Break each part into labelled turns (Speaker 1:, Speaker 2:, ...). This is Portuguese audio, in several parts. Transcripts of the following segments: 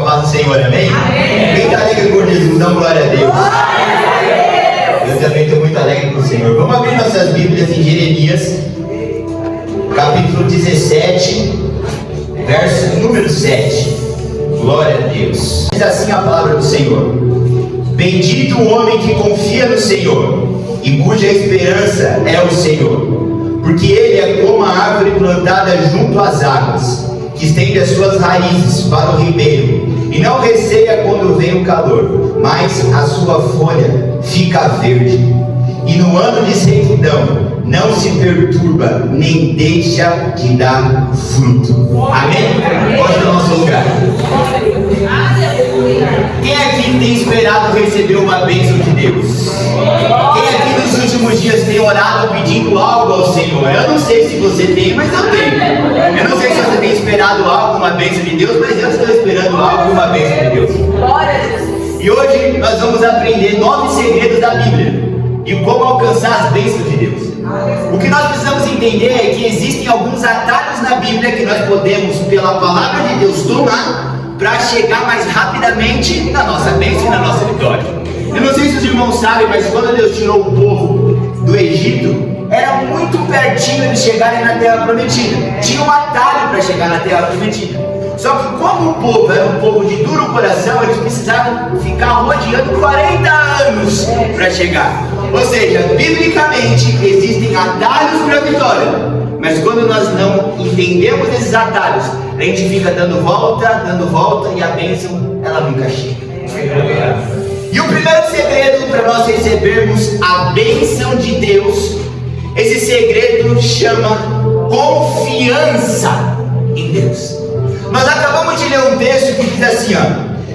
Speaker 1: paz do Senhor, amém? Quem está alegre com Jesus, dá glória a Deus. Eu também estou muito alegre com o Senhor. Vamos abrir nossas Bíblias em Jeremias, capítulo 17, verso número 7. Glória a Deus. Diz assim a palavra do Senhor: bendito o homem que confia no Senhor e cuja esperança é o Senhor, porque ele é como a árvore plantada junto às águas, que estende as suas raízes para o ribeiro, e não receia quando vem o calor, mas a sua folha fica verde, e no ano de sequidão não se perturba, nem deixa de dar fruto. Amém? Pode no nosso lugar. Quem aqui tem esperado receber uma bênção de Deus? Quem aqui nos últimos dias tem orado pedindo algo ao Senhor? Eu não sei se você tem, mas eu tenho. Eu não sei se você tem esperado algo, uma bênção de Deus, mas eu estou esperando algo, uma bênção de Deus.
Speaker 2: Glória a Jesus.
Speaker 1: E hoje nós vamos aprender 9 segredos da Bíblia e como alcançar as bênçãos de Deus. O que nós precisamos entender é que existem alguns atalhos na Bíblia que nós podemos, pela palavra de Deus, tomar para chegar mais rapidamente na nossa bênção e na nossa vitória. Eu não sei se os irmãos sabem, mas quando Deus tirou o povo do Egito, era muito pertinho de chegarem na Terra Prometida. Tinha um atalho para chegar na Terra Prometida. Só que como o povo era um povo de duro coração, eles precisavam ficar rodeando 40 anos para chegar. Ou seja, biblicamente existem atalhos para a vitória. Mas quando nós não entendemos esses atalhos, a gente fica dando volta e a bênção ela nunca chega. E o primeiro segredo para nós recebermos a bênção de Deus, esse segredo chama confiança em Deus. Nós acabamos de ler um texto que diz assim,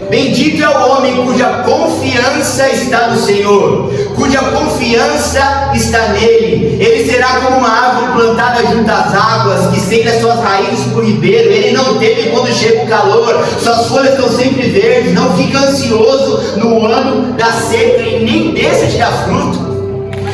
Speaker 1: bendito é o homem cuja confiança está no Senhor, cuja confiança está nele. Ele será como uma árvore plantada junto às águas, que estende as suas raízes para o ribeiro. Ele não teme quando chega o calor, suas folhas estão sempre verdes, não fica ansioso no ano da seca e nem deixa de dar fruto.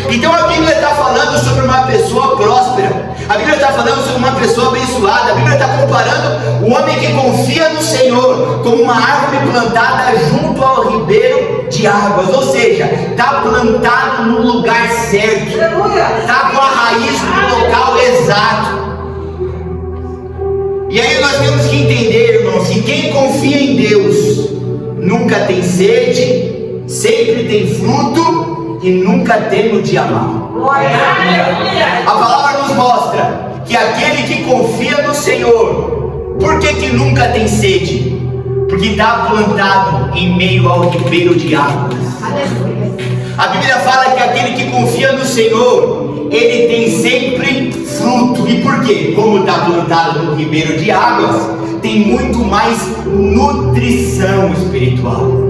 Speaker 1: Então a Bíblia está falando sobre uma pessoa próspera, a Bíblia está falando sobre uma pessoa abençoada, a Bíblia está comparando o homem que confia no Senhor como uma árvore plantada junto ao ribeiro de águas, ou seja, está plantado no lugar certo, está com a raiz no local exato. E aí nós temos que entender, irmãos, que quem confia em Deus nunca tem sede, sempre tem fruto e nunca tem o dia mau. A palavra nos mostra que aquele que confia no Senhor, por que nunca tem sede? Porque está plantado em meio ao ribeiro de águas. A Bíblia fala que aquele que confia no Senhor, ele tem sempre fruto. E por quê? Como está plantado no ribeiro de águas, tem muito mais nutrição espiritual.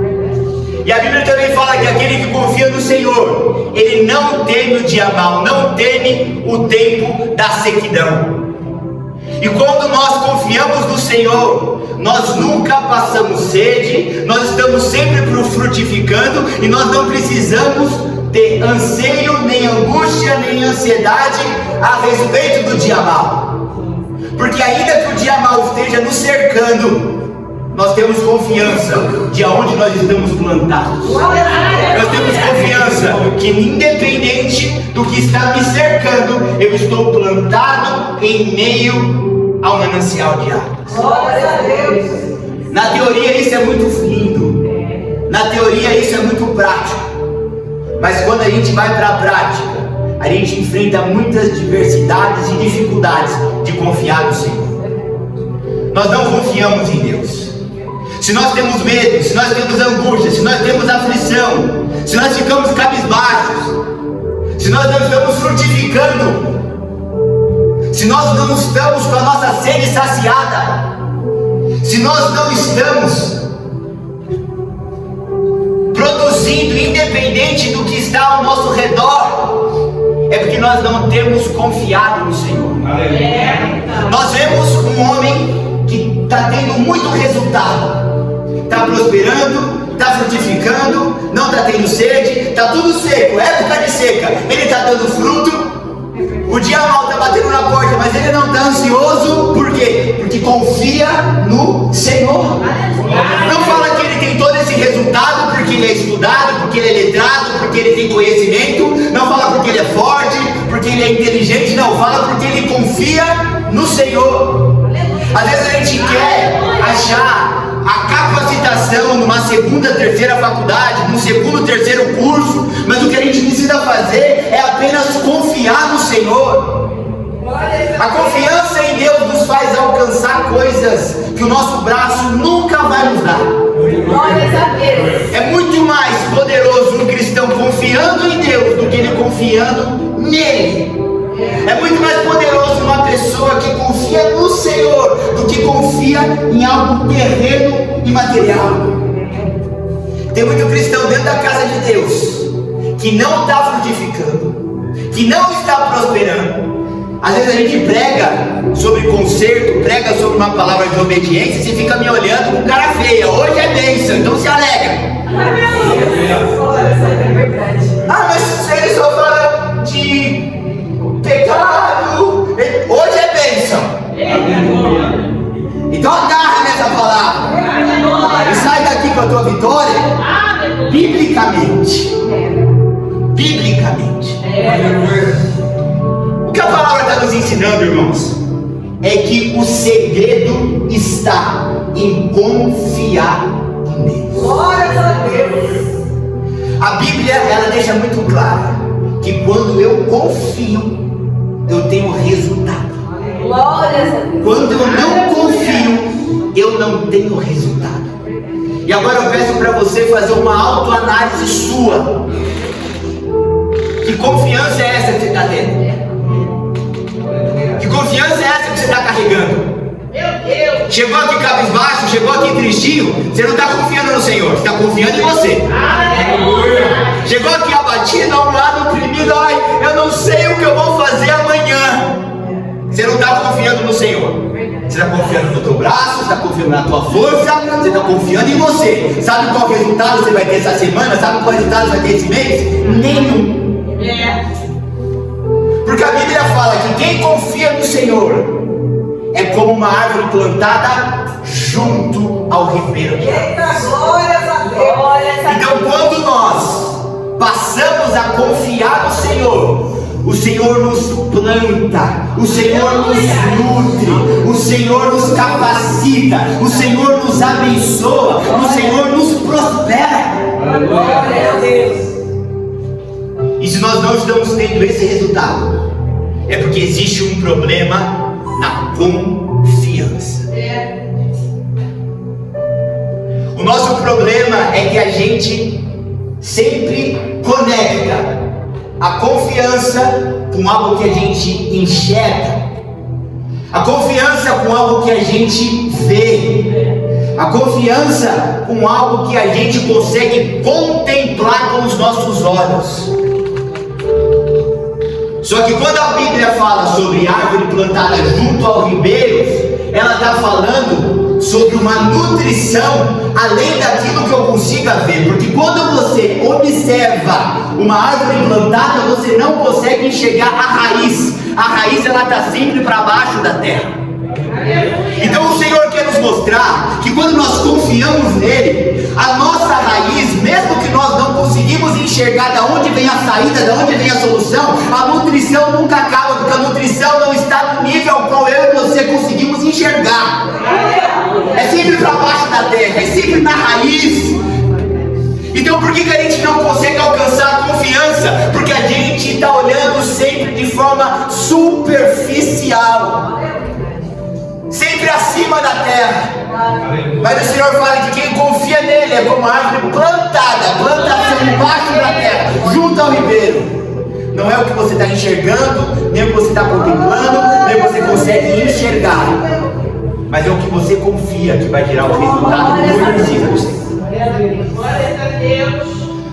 Speaker 1: E a Bíblia também fala que aquele que confia no Senhor, ele não teme o dia mau, não teme o tempo da sequidão. E quando nós confiamos no Senhor, nós nunca passamos sede, nós estamos sempre frutificando e nós não precisamos ter anseio, nem angústia, nem ansiedade a respeito do dia mau. Porque ainda que o dia mau esteja nos cercando, nós temos confiança de aonde nós estamos plantados. Nós temos confiança que independente do que está me cercando, eu estou plantado em meio ao manancial de águas. Na teoria isso é muito lindo, na teoria isso é muito prático, mas quando a gente vai para a prática, a gente enfrenta muitas diversidades e dificuldades de confiar no Senhor. Nós não confiamos em Deus. Se nós temos medo, se nós temos angústia, se nós temos aflição, se nós ficamos cabisbaixos, se nós não estamos frutificando, se nós não estamos com a nossa sede saciada, se nós não estamos produzindo independente do que está ao nosso redor, é porque nós não temos confiado no Senhor. Nós vemos um homem que está tendo muito resultado, está prosperando, está frutificando, não está tendo sede, está tudo seco, época de seca, ele está dando fruto, o dia mau está batendo na porta, mas ele não está ansioso, por quê? Porque confia no Senhor. Não resultado porque ele é estudado, porque ele é letrado, porque ele tem conhecimento. Não fala porque ele é forte, porque ele é inteligente. Não, fala porque ele confia no Senhor. Às vezes a gente quer achar a capacitação numa segunda, terceira faculdade, num segundo, terceiro curso, mas o que a gente precisa fazer é apenas confiar no Senhor. A confiança em Deus nos faz alcançar coisas que o nosso braço nunca vai nos dar. É muito mais poderoso um cristão confiando em Deus do que ele confiando nele. É muito mais poderoso uma pessoa que confia no Senhor do que confia em algo terreno e material. Tem muito cristão dentro da casa de Deus que não está frutificando, que não está prosperando. Às vezes a gente prega sobre conserto, prega sobre uma palavra de obediência, e você fica me olhando com cara feia. Hoje é bênção, então se alegra. Ah, mas ele só fala de pecado. Hoje é bênção. Então agarra nessa palavra e sai daqui com a tua vitória biblicamente. Biblicamente. O que a palavra está nos ensinando, irmãos, é que o segredo está em confiar em Deus. Glória a Deus. A Bíblia, ela deixa muito claro que quando eu confio, eu tenho resultado. Glória a Deus. Quando eu não confio, eu não tenho resultado. E agora eu peço para você fazer uma autoanálise sua. Que confiança é essa que você está tendo? Que confiança é essa que você está carregando? Meu Deus! Chegou aqui cabisbaixo, chegou aqui tristinho, você não está confiando no Senhor, você está confiando em você. Aleluia! Chegou aqui abatido, a um lado oprimido, ai, eu não sei o que eu vou fazer amanhã. Você não está confiando no Senhor. Você está confiando no teu braço, você está confiando na tua força, você está confiando em você. Sabe qual resultado você vai ter essa semana? Sabe qual resultado você vai ter esse mês? Nenhum. Porque a Bíblia fala que quem confia no Senhor é como uma árvore plantada junto ao ribeiro. Então, quando nós passamos a confiar no Senhor, o Senhor nos planta, o Senhor nos nutre, o Senhor nos capacita, o Senhor nos abençoa, o Senhor nos prospera. Glória a Deus. E se nós não estamos tendo esse resultado, é porque existe um problema na confiança. O nosso problema é que a gente sempre conecta a confiança com algo que a gente enxerga, a confiança com algo que a gente vê, a confiança com algo que a gente consegue contemplar com os nossos olhos. Só que quando a Bíblia fala sobre árvore plantada junto ao ribeiro, ela está falando sobre uma nutrição além daquilo que eu consiga ver. Porque quando você observa uma árvore plantada, você não consegue enxergar a raiz. A raiz, ela está sempre para baixo da terra. Então o Senhor quer nos mostrar que quando nós confiamos nele, a nossa raiz, mesmo que nós não conseguimos enxergar de onde vem a saída, de onde vem a solução, a nutrição nunca acaba, porque a nutrição não está no nível ao qual eu e você conseguimos enxergar. É sempre para baixo da terra, é sempre na raiz. Então por que a gente não consegue alcançar a confiança? Porque a gente está olhando sempre de forma superficial, sempre acima da terra. Mas o Senhor fala que quem confia nele é como árvore plantada, plantação embaixo da terra, junto ao ribeiro. Não é o que você está enxergando, nem o que você está contemplando, nem o que você consegue enxergar, mas é o que você confia que vai gerar o resultado que você precisa do Senhor.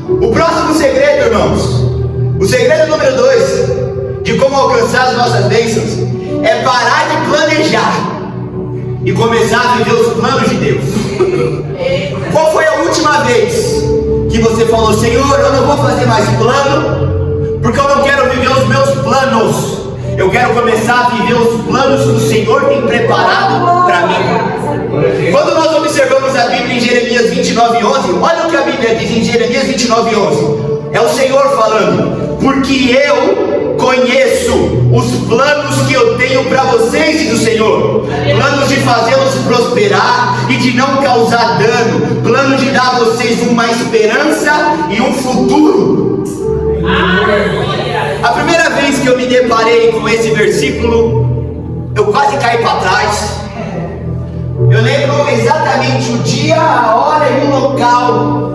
Speaker 1: O próximo segredo, irmãos, o segredo número 2 de como alcançar as nossas bênçãos é parar de planejar e começar a viver os planos de Deus. Qual foi a última vez que você falou: Senhor, eu não vou fazer mais plano, porque eu não quero viver os meus planos, eu quero começar a viver os planos que o Senhor tem preparado para mim? Quando nós observamos a Bíblia em Jeremias 29:11, olha o que a Bíblia Jeremias 29:11. É o Senhor falando: porque eu conheço os planos que eu tenho para vocês, diz o Senhor, planos de fazê-los prosperar e de não causar dano, planos de dar a vocês uma esperança e um futuro. A primeira vez que eu me deparei com esse versículo, eu quase caí para trás. Eu lembro exatamente o dia, a hora e o local.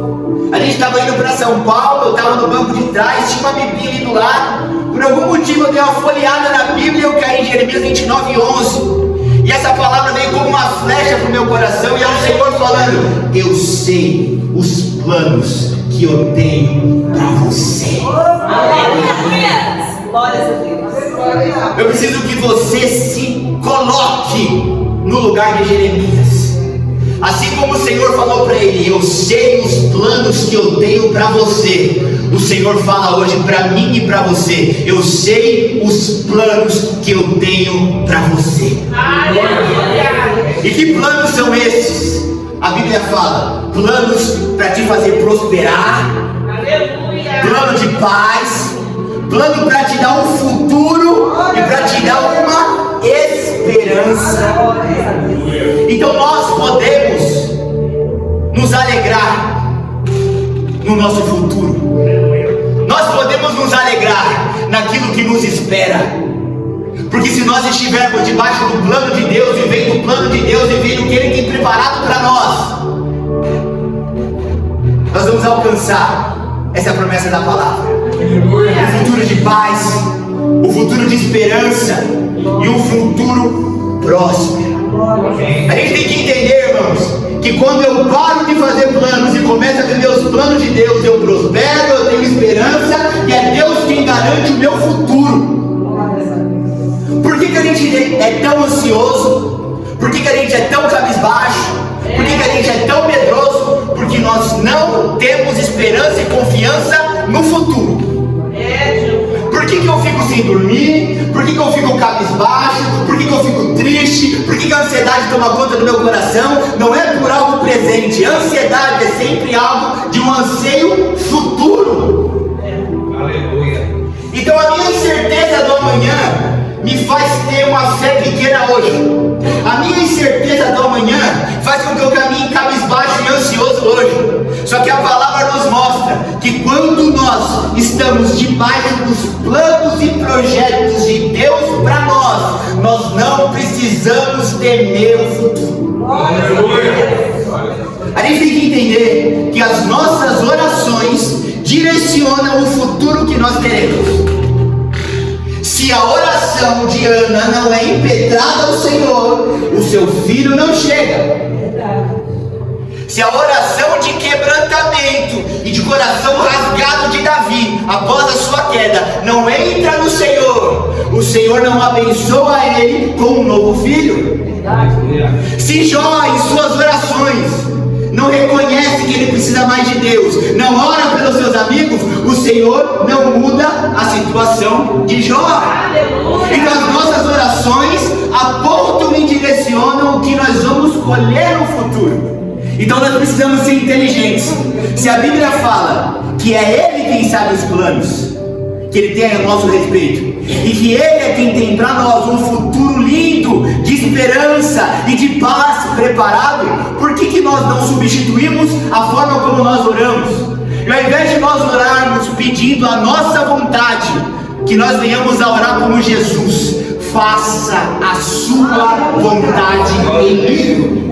Speaker 1: A gente estava indo para São Paulo, eu estava no banco de trás, tinha uma Bíblia ali do lado. Por algum motivo eu dei uma folheada na Bíblia e eu caí em Jeremias 29:11. E essa palavra veio como uma flecha para o meu coração, e é o Senhor falando: eu sei os planos que eu tenho para você. Eu preciso que você se coloque no lugar de Jeremias. Assim como o Senhor falou para ele: eu sei os planos que eu tenho para você. O Senhor fala hoje para mim e para você: eu sei os planos que eu tenho para você. E que planos são esses? A Bíblia fala: planos para te fazer prosperar, plano de paz, plano para te dar um futuro e para te dar uma esperança. Então nós podemos nos alegrar no nosso futuro. Nós podemos nos alegrar naquilo que nos espera. Porque se nós estivermos debaixo do plano de Deus, vivendo o plano de Deus, vivendo o que Ele tem preparado para nós vamos alcançar essa promessa da palavra: o futuro de paz, o futuro de esperança e um futuro próspero. A gente tem que entender, irmãos, que quando eu paro de fazer planos e começo a viver os planos de Deus, eu prospero, eu tenho esperança, e é Deus quem garante o meu futuro. Por que a gente é tão ansioso? Por que a gente é tão cabisbaixo? Por que a gente é tão medroso? Porque nós não temos esperança e confiança no futuro. Por que eu fico sem dormir? Por que eu fico cabisbaixo? Por que eu fico triste? Por que a ansiedade toma conta do meu coração? Não é por algo presente. A ansiedade é sempre algo de um anseio futuro. Aleluia. Então a minha incerteza do amanhã me faz ter uma fé pequena hoje. A minha incerteza do amanhã faz com que eu caminhe cabisbaixo e ansioso hoje. Só que a palavra nos mostra que quando nós estamos debaixo dos planos e projetos de Deus para nós não precisamos temer o futuro. A gente tem que entender que as nossas orações direcionam o futuro que nós teremos. Se a oração de Ana não é impetrada ao Senhor, o seu filho não chega. Se a oração de quebrantamento e de coração rasgado de Davi, após a sua queda, não entra no Senhor, o Senhor não abençoa ele com um novo filho. Se Jó, em suas orações, não reconhece que ele precisa mais de Deus, não ora pelos seus amigos, o Senhor não muda a situação de Jó. Então as nossas orações apontam e direcionam o que nós vamos colher no futuro. Então nós precisamos ser inteligentes. Se a Bíblia fala que é Ele quem sabe os planos que Ele tem a nosso respeito, e que Ele é quem tem para nós um futuro lindo, de esperança e de paz preparado, por que nós não substituímos a forma como nós oramos? E ao invés de nós orarmos pedindo a nossa vontade, que nós venhamos a orar como Jesus: faça a sua vontade em mim.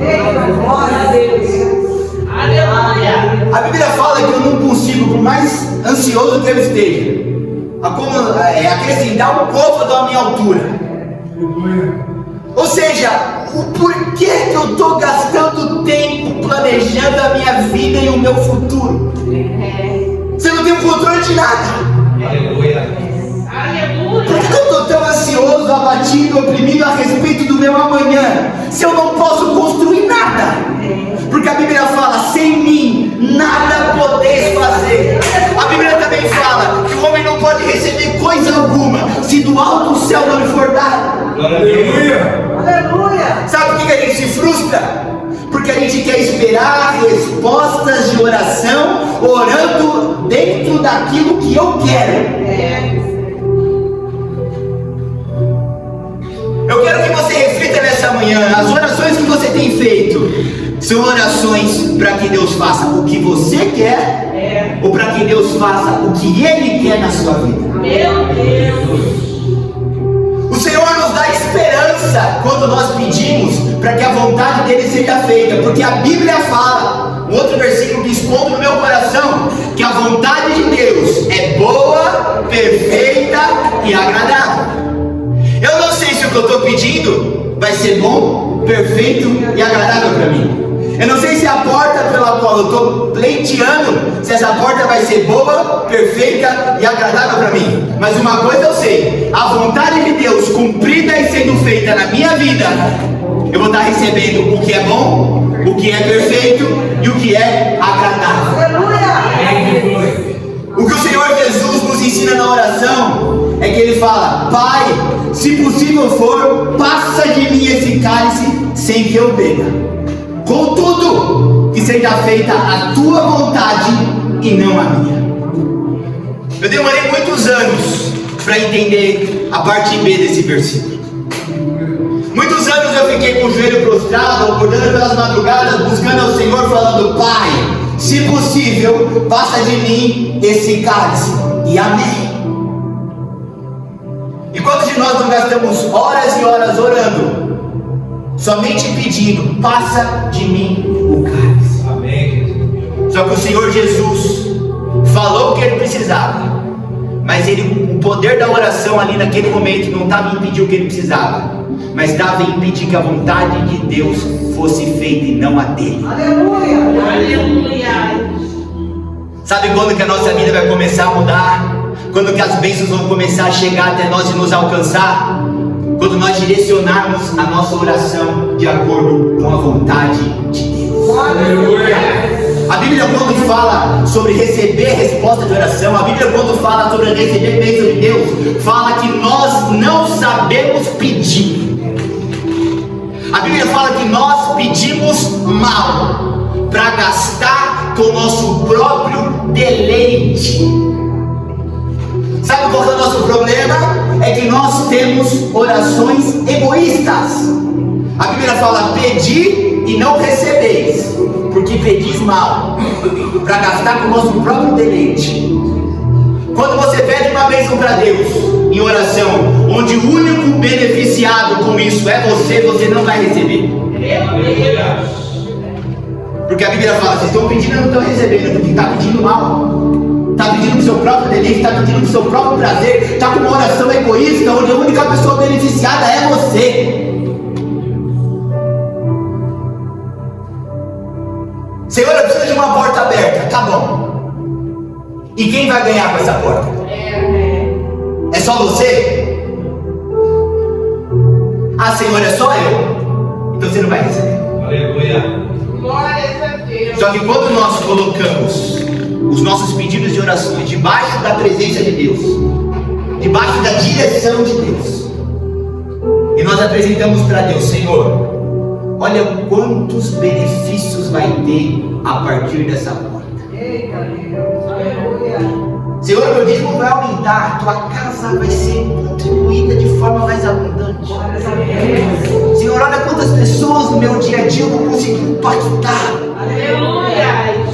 Speaker 1: A Bíblia fala que eu não consigo, por mais ansioso que eu esteja, acrescentar um pouco da minha altura. Ou seja, o porquê que eu estou gastando tempo planejando a minha vida e o meu futuro? Você não tem o controle de nada. Aleluia. Por que eu estou tão ansioso, abatido, oprimido a respeito do meu amanhã, se eu não posso construir nada? Porque a Bíblia fala: sem mim nada podeis fazer. A Bíblia também fala que o homem não pode receber coisa alguma se do alto do céu não lhe for dado. Aleluia. Aleluia. Sabe por que a gente se frustra? Porque a gente quer esperar respostas de oração orando dentro daquilo que eu quero. Eu quero que você reflita nessa manhã. As orações que você tem feito são orações para que Deus faça o que você quer, ou para que Deus faça o que Ele quer na sua vida?
Speaker 2: Meu Deus!
Speaker 1: O Senhor nos dá esperança quando nós pedimos para que a vontade dele seja feita, porque a Bíblia fala, um outro versículo que escondo no meu coração, que a vontade de Deus é boa, perfeita e agradável. Eu não sei se o que eu estou pedindo vai ser bom, perfeito e agradável para mim. Eu não sei se a porta pela qual eu estou pleiteando, se essa porta vai ser boa, perfeita e agradável para mim. Mas uma coisa eu sei: a vontade de Deus cumprida e sendo feita na minha vida, eu vou estar recebendo o que é bom, o que é perfeito e o que é agradável. O que o Senhor Jesus nos ensina na oração é que Ele fala: Pai, se possível for, passa de mim esse cálice sem que eu beba. Contudo, que seja feita a tua vontade e não a minha. Eu demorei muitos anos para entender a parte B desse versículo. Muitos anos eu fiquei com o joelho prostrado, acordando pelas madrugadas, buscando ao Senhor, falando: Pai, se possível, passa de mim esse cálice, e amém. E quantos de nós não gastamos horas e horas orando, somente pedindo: passa de mim o cálice? Amém. Só que o Senhor Jesus falou o que Ele precisava, mas o poder da oração ali naquele momento não estava em pedir o que Ele precisava, mas estava em pedir que a vontade de Deus fosse feita e não a dele.
Speaker 2: Aleluia! Aleluia!
Speaker 1: Sabe quando que a nossa vida vai começar a mudar? Quando que as bênçãos vão começar a chegar até nós e nos alcançar? Quando nós direcionarmos a nossa oração de acordo com a vontade de Deus. Aleluia! A Bíblia, quando fala sobre receber resposta de oração, a Bíblia, quando fala sobre receber bênção de Deus, fala que nós não sabemos pedir. A Bíblia fala que nós pedimos mal, para gastar com o nosso próprio deleite. Sabe qual é o nosso problema? É que nós temos orações egoístas. A Bíblia fala: pedi e não recebeis, porque pedis mal, para gastar com o nosso próprio deleite. Quando você pede uma bênção para Deus em oração, onde o único beneficiado com isso é você, você não vai receber. Porque a Bíblia fala: vocês estão pedindo e não estão recebendo, porque está pedindo mal. Está pedindo para o seu próprio deleite, está pedindo para o seu próprio prazer, está com uma oração egoísta, onde a única pessoa beneficiada é você. Senhor, eu preciso de uma porta aberta, tá bom. E quem vai ganhar com essa porta? É só você? Ah, Senhor, é só eu? Então você não vai receber. Aleluia.
Speaker 2: Glória a Deus.
Speaker 1: Só que quando nós colocamos os nossos pedidos de orações debaixo da presença de Deus, debaixo da direção de Deus, e nós apresentamos para Deus: Senhor, olha quantos benefícios vai ter a partir dessa porta. Senhor, meu dízimo vai aumentar, tua casa vai ser contribuída de forma mais abundante. Senhor, olha quantas pessoas no meu dia a dia eu vou conseguir impactar.
Speaker 2: Aleluia!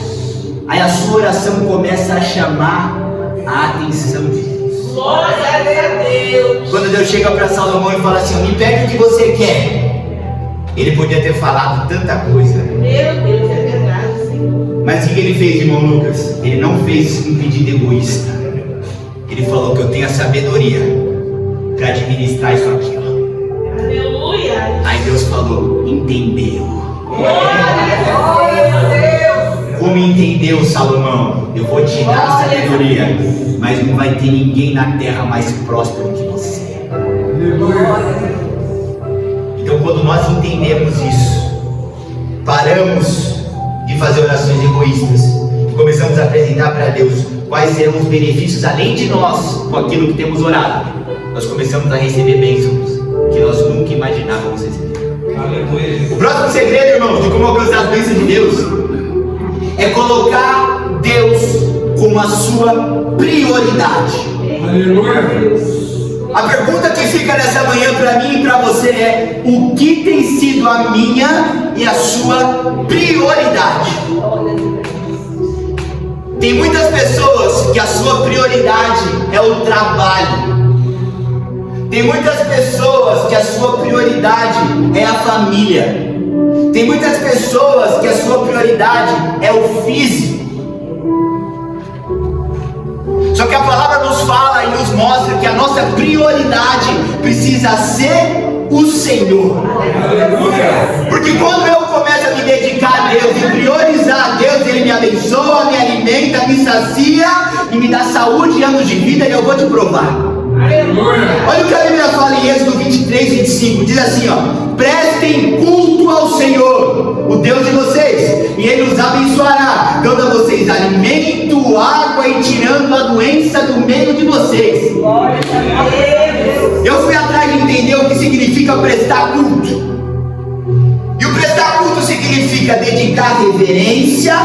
Speaker 1: Aí a sua oração começa a chamar a atenção de Deus.
Speaker 2: Glória a Deus!
Speaker 1: Quando Deus chega para Salomão e fala assim: me pede o que você quer, ele podia ter falado tanta coisa.
Speaker 2: Meu Deus, é verdade, Senhor.
Speaker 1: Mas o que ele fez, irmão Lucas? Ele não fez um pedido egoísta. Ele falou: que eu tenho a sabedoria para administrar isso aqui.
Speaker 2: Aleluia!
Speaker 1: Aí Deus falou: entendeu.
Speaker 2: Glória a Deus!
Speaker 1: Como entendeu, Salomão? Eu vou te dar a sabedoria, mas não vai ter ninguém na terra mais próspero que você. Então, quando nós entendemos isso, paramos de fazer orações egoístas e começamos a apresentar para Deus quais serão os benefícios além de nós com aquilo que temos orado, nós começamos a receber bênçãos que nós nunca imaginávamos receber. O próximo segredo, irmãos, de como alcançar as bênçãos de Deus é colocar Deus como a sua prioridade. A pergunta que fica nessa manhã para mim e para você é: o que tem sido a minha e a sua prioridade? Tem muitas pessoas que a sua prioridade é o trabalho. Tem muitas pessoas que a sua prioridade é a família. Tem muitas pessoas que a sua prioridade é o físico. Só que a palavra nos fala e nos mostra que a nossa prioridade precisa ser o Senhor. Porque quando eu começo a me dedicar a Deus e priorizar a Deus, Ele me abençoa, me alimenta, me sacia e me dá saúde e anos de vida, e eu vou te provar. Olha o que a Bíblia fala em Êxodo 23, 25, diz assim, ó: prestem culto ao Senhor, o Deus de vocês, e Ele os abençoará, dando a vocês alimento, água e tirando a doença do meio de vocês. Eu fui atrás de entender o que significa prestar culto. E o prestar culto significa dedicar reverência,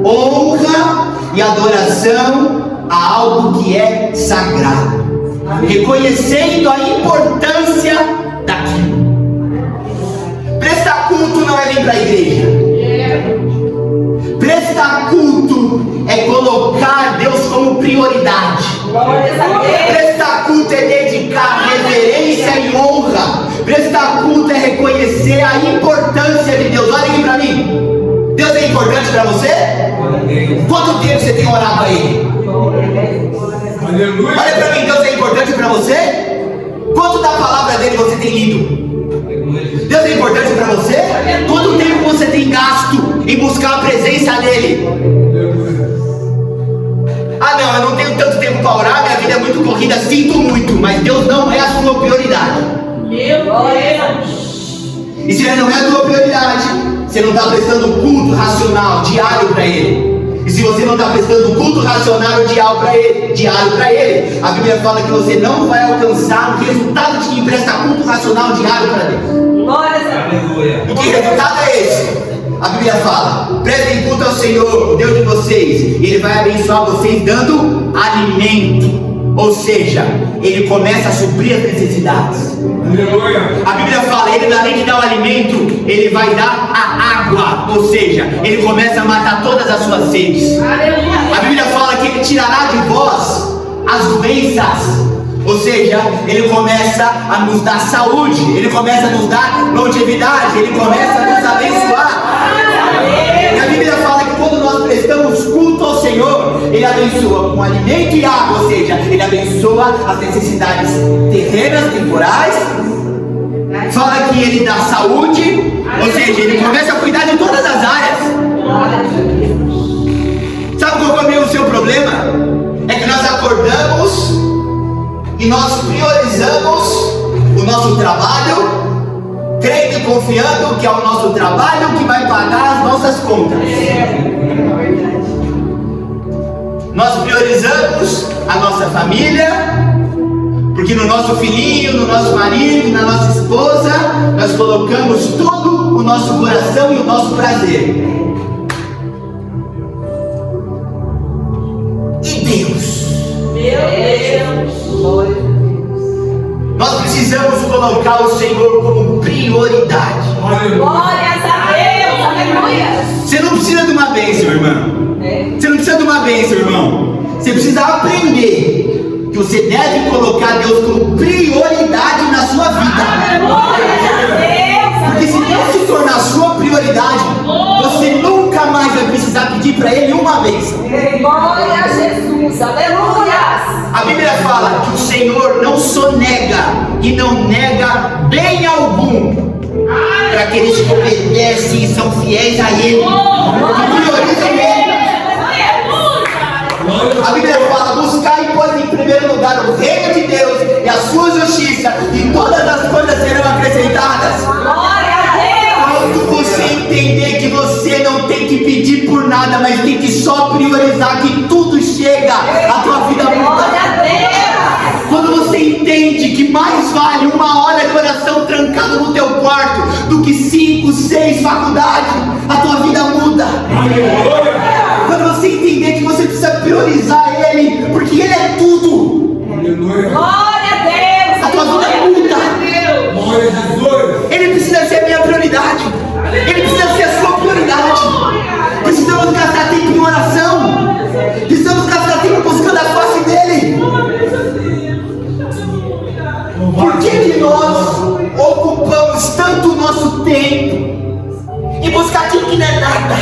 Speaker 1: honra e adoração a algo que é sagrado, reconhecendo a importância daquilo. Prestar culto não é vir para a igreja. Prestar culto é colocar Deus como prioridade. Prestar culto é dedicar reverência e honra. Prestar culto é reconhecer a importância de Deus. Olha aqui para mim. Deus é importante para você? Quanto tempo você tem orado a Ele? Olha para mim, Deus é importante para você? Quanto da palavra dele você tem lido? Deus é importante para você? Quanto tempo você tem gasto em buscar a presença dele? Ah não, eu não tenho tanto tempo para orar, minha vida é muito corrida, sinto muito, mas Deus não é a sua prioridade. Meu Deus! E se Ele não é a sua prioridade, você não está prestando culto racional, diário para Ele. E se você não está prestando culto racional diário para Ele, a Bíblia fala que você não vai alcançar o resultado de quem presta culto racional diário para Deus. Glória. E que resultado é esse? A Bíblia fala: prestem culto ao Senhor, o Deus de vocês, e Ele vai abençoar vocês dando alimento. Ou seja, Ele começa a suprir as necessidades. A Bíblia fala: Ele além de dar o alimento, Ele vai dar a água. Ou seja, Ele começa a matar todas as suas sedes. A Bíblia fala que Ele tirará de vós as doenças. Ou seja, Ele começa a nos dar saúde, Ele começa a nos dar longevidade, Ele começa a nos abençoar. E a Bíblia fala que quando nós prestamos culto ao Senhor, Ele abençoa com alimento e água. Ou seja, Ele abençoa as necessidades terrenas, temporais. Fala que Ele dá saúde, ou seja, Ele começa a cuidar de todas as áreas. Sabe qual é o seu problema? É que nós acordamos e nós priorizamos o nosso trabalho, crendo e confiando que é o nosso trabalho que vai pagar as nossas contas. Nós priorizamos a nossa família, porque no nosso filhinho, no nosso marido, na nossa esposa, nós colocamos todo o nosso coração e o nosso prazer. E Deus? Meu Deus! Nós precisamos colocar o Senhor como prioridade.
Speaker 2: Glórias a Deus, aleluia.
Speaker 1: Você não precisa de uma bênção, irmão. Você não precisa de uma bênção, irmão. Você precisa aprender que você deve colocar Deus como prioridade na sua vida. Porque se Deus se tornar a sua prioridade, você nunca mais vai precisar pedir para Ele uma bênção.
Speaker 2: Glória a Jesus, aleluia.
Speaker 1: A Bíblia fala que o Senhor não sonega e não nega bem algum para aqueles que obedecem e são fiéis a Ele, que priorizam Ele. A Bíblia fala: buscai, pois, em primeiro lugar o reino de Deus e a sua justiça, e todas as coisas serão acrescentadas.
Speaker 2: Glória a Deus.
Speaker 1: Quando você entender que você não tem que pedir por nada, mas tem que só priorizar, que tudo chega, a tua vida muda. Quando você entende que mais vale uma hora de oração trancado no teu quarto do que 5, 6 faculdades, a tua vida muda. Quando você entender que você precisa priorizar priorizar Ele, porque Ele é tudo.
Speaker 3: Aleluia.
Speaker 2: Glória a Deus.
Speaker 1: A tua vida muda.
Speaker 3: Glória a Jesus.
Speaker 1: Ele precisa ser a minha prioridade. Ele precisa ser a sua prioridade. Precisamos gastar tempo em oração. Precisamos gastar tempo buscando a face dele. Por que nós ocupamos tanto o nosso tempo em buscar aquilo que não é nada?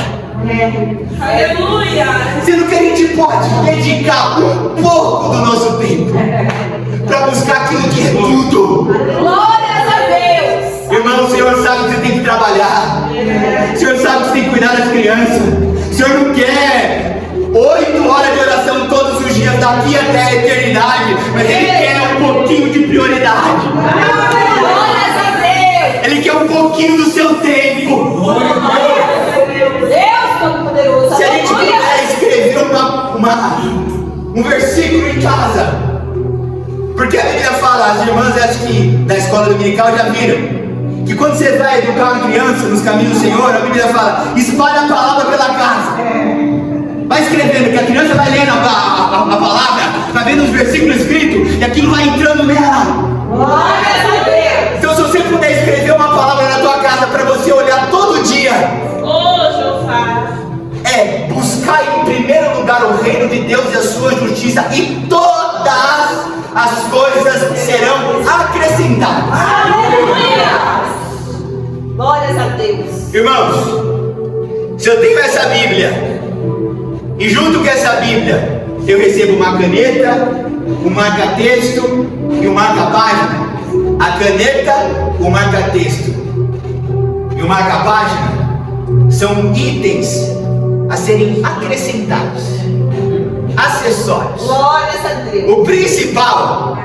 Speaker 2: Aleluia.
Speaker 1: Sendo que a gente pode dedicar um pouco do nosso tempo para buscar aquilo que é tudo.
Speaker 2: Glórias a Deus.
Speaker 1: Irmão, o Senhor sabe que você tem que trabalhar. O Senhor sabe que você tem que cuidar das crianças. O Senhor não quer 8 horas de oração todos os dias daqui até a eternidade, mas Ele quer um pouquinho de prioridade.
Speaker 2: Glórias a Deus.
Speaker 1: Ele quer um pouquinho do seu tempo.
Speaker 2: Deus Todo-Poderoso.
Speaker 1: Se a gente puder escrever um versículo em casa, porque a Bíblia fala, as irmãs acho que da escola dominical já viram, que quando você vai educar uma criança nos caminhos do Senhor, a Bíblia fala, espalha a palavra pela casa. Vai escrevendo, que a criança vai lendo a palavra, vai vendo os versículos escritos, e aquilo vai entrando nela.
Speaker 2: Glórias a Deus.
Speaker 1: Então se você puder escrever uma palavra na tua casa para você olhar todo dia, é buscar em primeiro lugar o reino de Deus e a sua justiça, e todas as coisas serão acrescentadas.
Speaker 2: Aleluia. Glórias a Deus.
Speaker 1: Irmãos, se eu tenho essa Bíblia, e junto com essa Bíblia eu recebo uma caneta, um marca-texto e um marca-página. A caneta, o marca-texto e o marca-página são itens a serem acrescentados, acessórios.
Speaker 2: Glórias a Deus.
Speaker 1: O principal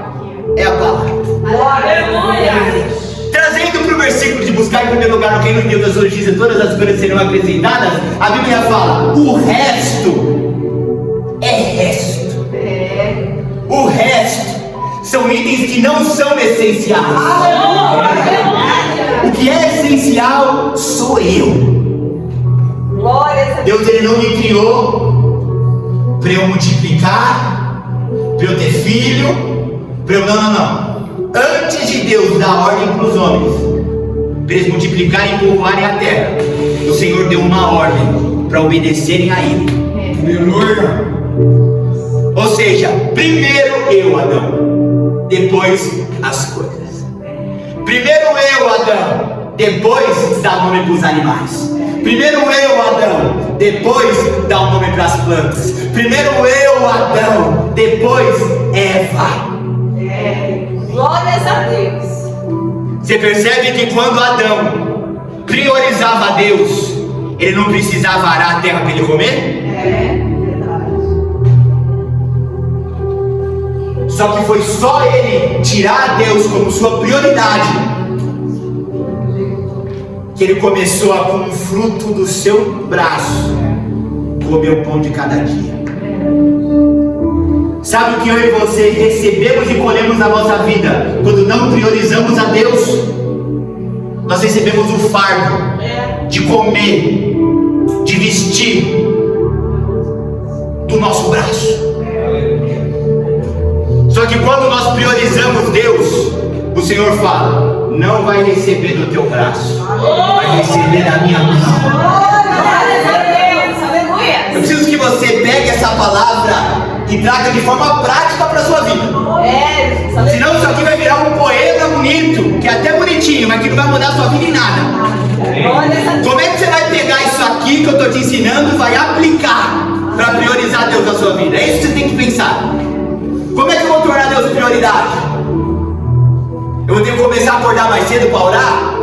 Speaker 1: é a palavra.
Speaker 2: Aleluia.
Speaker 1: Trazendo para o versículo de buscar em primeiro lugar o reino de Deus, a sua justiça, todas as coisas serão acrescentadas, a Bíblia fala, o resto é resto. O resto são itens que não são essenciais. O que é essencial sou eu.
Speaker 2: Glórias a Deus.
Speaker 1: Deus, Ele não me criou para eu multiplicar, para eu ter filho, para eu... Não. Antes de Deus dar ordem para os homens, para eles multiplicarem e povoarem a terra, o Senhor deu uma ordem para obedecerem a Ele.
Speaker 3: Aleluia.
Speaker 1: Ou seja, primeiro eu, Adão, depois as coisas. Primeiro eu, Adão, depois dá nome para os animais. Primeiro eu, Adão, depois dá o nome para as plantas. Primeiro eu, Adão, depois Eva.
Speaker 2: Glórias a Deus.
Speaker 1: Você percebe que quando Adão priorizava a Deus, ele não precisava arar a terra para ele comer? Só que foi só ele tirar a Deus como sua prioridade que ele começou a, com o fruto do seu braço, comer o pão de cada dia. Sabe o que eu e você recebemos e colhemos na nossa vida quando não priorizamos a Deus? Nós recebemos o fardo de comer, de vestir do nosso braço. Só que quando nós priorizamos Deus, o Senhor fala, não vai receber do teu braço, vai receber da minha mão.
Speaker 2: Glórias a Deus. Aleluia.
Speaker 1: Eu preciso que você pegue essa palavra e traga de forma prática para a sua vida. Senão isso aqui vai virar um poema bonito, que é até bonitinho, mas que não vai mudar a sua vida em nada. Como é que você vai pegar isso aqui que eu estou te ensinando e vai aplicar para priorizar Deus na sua vida? É isso que você tem que pensar. Como é que eu vou tornar Deus prioridade? Eu vou ter que começar a acordar mais cedo para orar?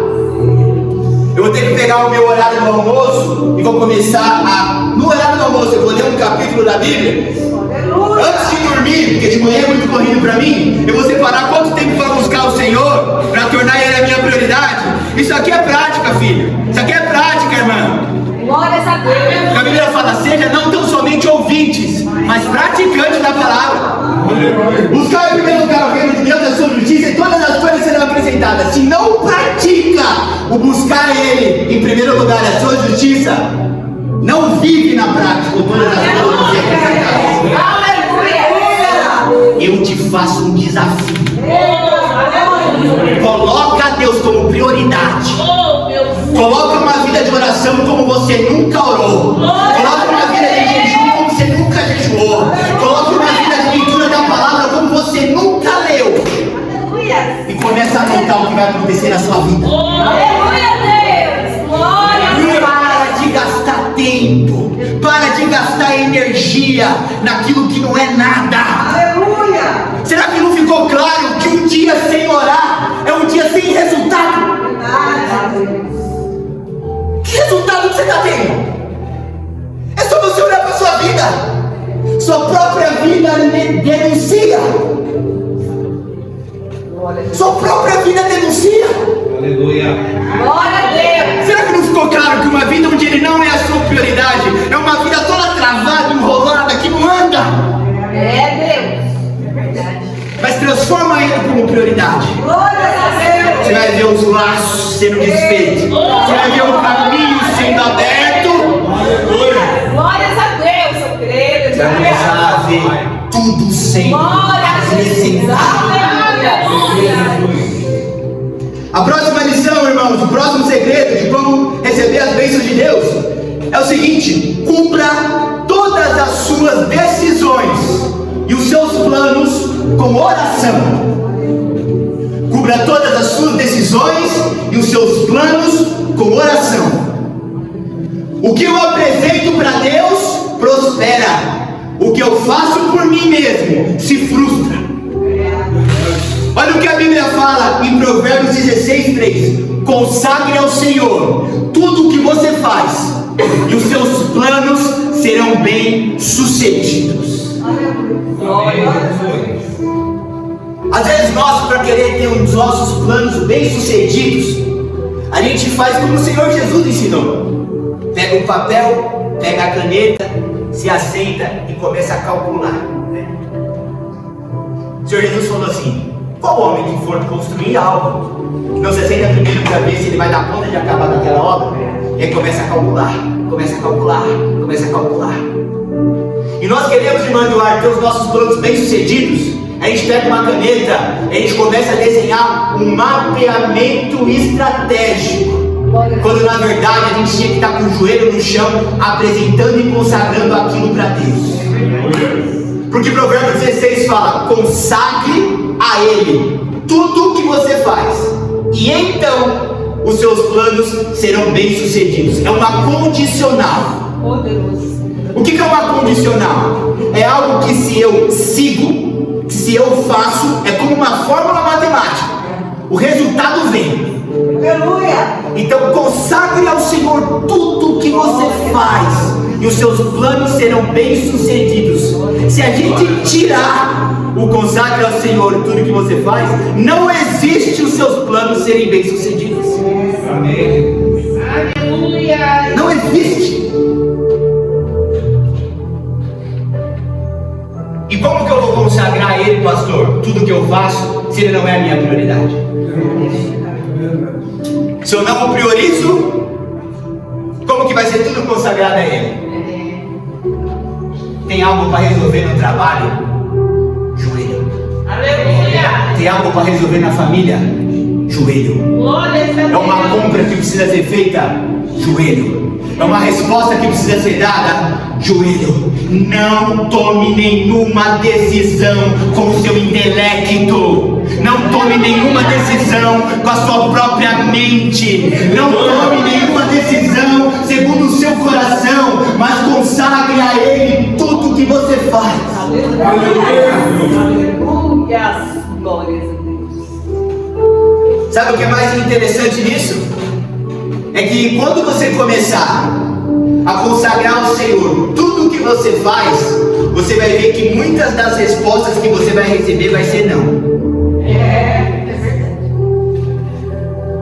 Speaker 1: Eu vou ter que pegar o meu horário do almoço e vou começar a... No horário do almoço eu vou ler um capítulo da Bíblia. Antes de dormir, porque de manhã é muito corrido para mim, eu vou separar quanto tempo para buscar o Senhor, para tornar Ele a minha prioridade. Isso aqui é prática, filho. Isso aqui é prática, irmã.
Speaker 2: Glórias a Deus.
Speaker 1: A Bíblia fala, seja não tão somente ouvintes, mas praticantes da palavra. Buscar em primeiro lugar o reino de Deus e a sua justiça, e todas as coisas serão acrescentadas. Se não pratica o buscar Ele em primeiro lugar, a sua justiça, não vive na prática, todas as coisas vão ser acrescentadas. faça um desafio. Coloca Deus como prioridade. Coloca uma vida de oração como você nunca orou. Coloca uma vida de jejum como você nunca jejuou. Coloca uma vida de leitura da palavra como você nunca leu. E começa a notar o que vai acontecer na sua vida. Para de gastar tempo. Para de gastar energia naquilo que não é nada.
Speaker 2: Aleluia!
Speaker 1: Será que não ficou claro que um dia sem orar é um dia sem resultado? Que resultado que você está tendo? É só você olhar para a sua vida. Sua própria vida denuncia. Sua própria vida denuncia.
Speaker 3: Aleluia.
Speaker 2: Glória a Deus!
Speaker 1: Será que não ficou claro que uma vida onde ele não é a sua prioridade é uma vida toda travada, enrolada, que não anda?
Speaker 2: É Deus! É verdade.
Speaker 1: Mas transforma ele como prioridade.
Speaker 2: Glória a Deus!
Speaker 1: Você vai ver os laços sendo desfeitos. Você vai ver o caminho sendo aberto.
Speaker 3: Aleluia.
Speaker 2: Glórias a Deus, eu creio.
Speaker 1: Você vai começar a ver tudo sendo
Speaker 2: Glória a Deus!
Speaker 1: acrescentado.
Speaker 2: Aleluia!
Speaker 1: A próxima lição, irmãos, o próximo segredo de como receber as bênçãos de Deus é o seguinte: cumpra todas as suas decisões e os seus planos com oração. Cubra todas as suas decisões e os seus planos com oração. O que eu apresento para Deus prospera. O que eu faço por mim mesmo se frustra. Olha o que a Bíblia fala em Provérbios 16:3. Consagre ao Senhor tudo o que você faz, e os seus planos serão bem sucedidos. Às vezes nós, para querer ter os nossos planos bem sucedidos, a gente faz como o Senhor Jesus ensinou. Pega o papel, pega a caneta, se assenta e começa a calcular. O Senhor Jesus falou assim: qual homem que for construir algo, não se senta primeiro para ver se ele vai dar conta de acabar com aquela obra? E aí começa a calcular, começa a calcular, começa a calcular. E nós queremos, irmã Eduardo, ter os nossos planos bem sucedidos. A gente pega uma caneta, a gente começa a desenhar um mapeamento estratégico, quando na verdade a gente tinha que estar com o joelho no chão, apresentando e consagrando aquilo para Deus. Porque Provérbios 16 fala: consagre a Ele tudo o que você faz, e então os seus planos serão bem sucedidos. É uma condicional.
Speaker 2: Poderoso.
Speaker 1: O que é uma condicional? É algo que se eu sigo, que se eu faço, é como uma fórmula matemática. O resultado vem.
Speaker 2: Aleluia!
Speaker 1: Então consagre ao Senhor tudo o que você faz, e os seus planos serão bem sucedidos. Se a gente tirar o consagre ao Senhor tudo o que você faz, não existe os seus planos serem bem sucedidos.
Speaker 3: Amém.
Speaker 2: Aleluia!
Speaker 1: Não existe. E como que eu vou consagrar a Ele, pastor, tudo que eu faço, se Ele não é a minha prioridade? Se eu não o priorizo, como que vai ser tudo consagrado a Ele? Tem algo para resolver no trabalho? Joelho.
Speaker 2: Aleluia!
Speaker 1: Tem algo para resolver na família? Joelho.
Speaker 2: Glória a Deus!
Speaker 1: É uma compra que precisa ser feita? Joelho. É uma resposta que precisa ser dada? Joelho. Não tome nenhuma decisão com o seu intelecto. Não tome nenhuma decisão com a sua própria mente. Não tome nenhuma decisão segundo o seu coração, mas consagre a Ele tudo que você faz.
Speaker 2: Aleluia! Glórias a Deus!
Speaker 1: Sabe o que é mais interessante nisso? É que quando você começar a consagrar ao Senhor tudo o que você faz, você vai ver que muitas das respostas que você vai receber vai ser não.
Speaker 2: É verdade.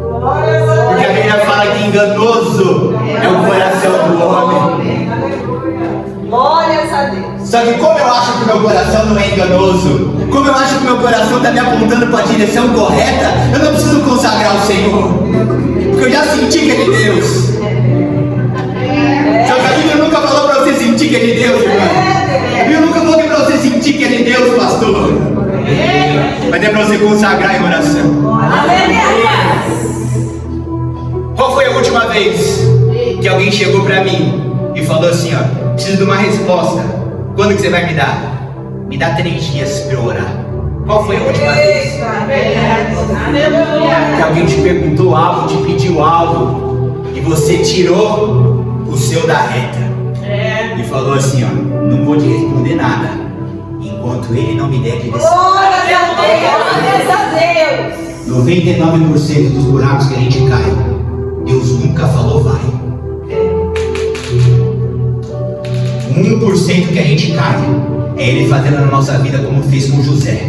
Speaker 2: Glórias a Deus!
Speaker 1: Porque a Bíblia fala que enganoso é o coração do homem.
Speaker 2: Glórias a Deus!
Speaker 1: Só que como eu acho que meu coração não é enganoso, como eu acho que meu coração está me apontando para a direção correta, eu não preciso consagrar ao Senhor, porque eu já senti que é de Deus. Só que a Bíblia nunca falou para você sentir que é de Deus, irmão. A Bíblia nunca falou para você sentir que é de Deus, pastor. consagrar em oração. Qual foi a última vez que alguém chegou para mim e falou assim, ó, preciso de uma resposta, quando que você vai me dar? Me dá 3 dias para eu orar. Qual foi a última vez que alguém te perguntou algo, te pediu algo e você tirou o seu da reta e falou assim, ó, não vou te responder nada enquanto ele não me der direção.
Speaker 2: Glória a Deus.
Speaker 1: 99% dos buracos que a gente cai, Deus nunca falou vai. 1% que a gente cai é Ele fazendo na nossa vida como fez com José.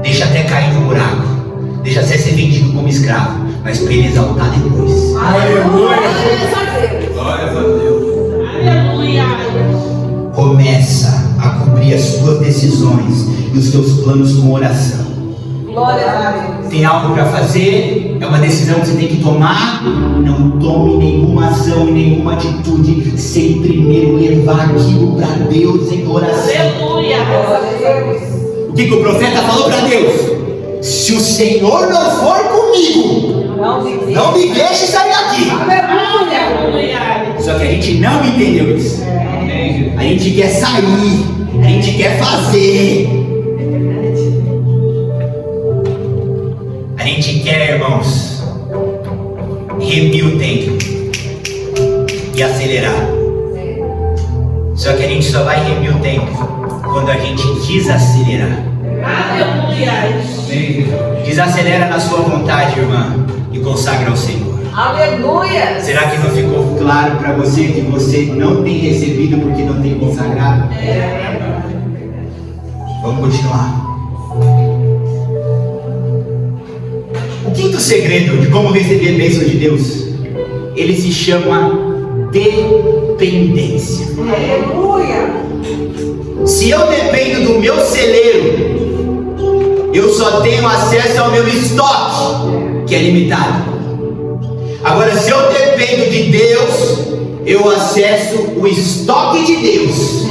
Speaker 1: Deixa até cair no buraco, deixa até ser vendido como escravo, mas para Ele exaltar depois.
Speaker 3: Aleluia. Glórias a Deus.
Speaker 2: Aleluia.
Speaker 1: Começa a cobrir as suas decisões e os seus planos com oração.
Speaker 2: Glória a Deus.
Speaker 1: Tem algo para fazer, é uma decisão que você tem que tomar. Não tome nenhuma ação e nenhuma atitude sem primeiro levar aquilo para Deus em oração.
Speaker 2: Aleluia.
Speaker 1: O que o profeta falou para Deus? Se o Senhor não for comigo, não me deixe sair daqui.
Speaker 2: Aleluia.
Speaker 1: Só que a gente não entendeu isso.
Speaker 3: Amém.
Speaker 1: A gente quer sair, a gente quer fazer. A gente quer, irmãos, remir o tempo e acelerar. Só que a gente só vai remir o tempo quando a gente desacelerar.
Speaker 2: Aleluia.
Speaker 3: Amém.
Speaker 1: Desacelera na sua vontade, irmã, e consagra ao Senhor.
Speaker 2: Aleluia.
Speaker 1: Será que não ficou claro para você que você não tem recebido porque não tem consagrado? Vamos continuar. O quinto segredo de como receber a bênção de Deus, ele se chama dependência.
Speaker 2: Aleluia.
Speaker 1: Se eu dependo do meu celeiro, eu só tenho acesso ao meu estoque, que é limitado. Agora, se eu dependo de Deus, eu acesso o estoque de Deus,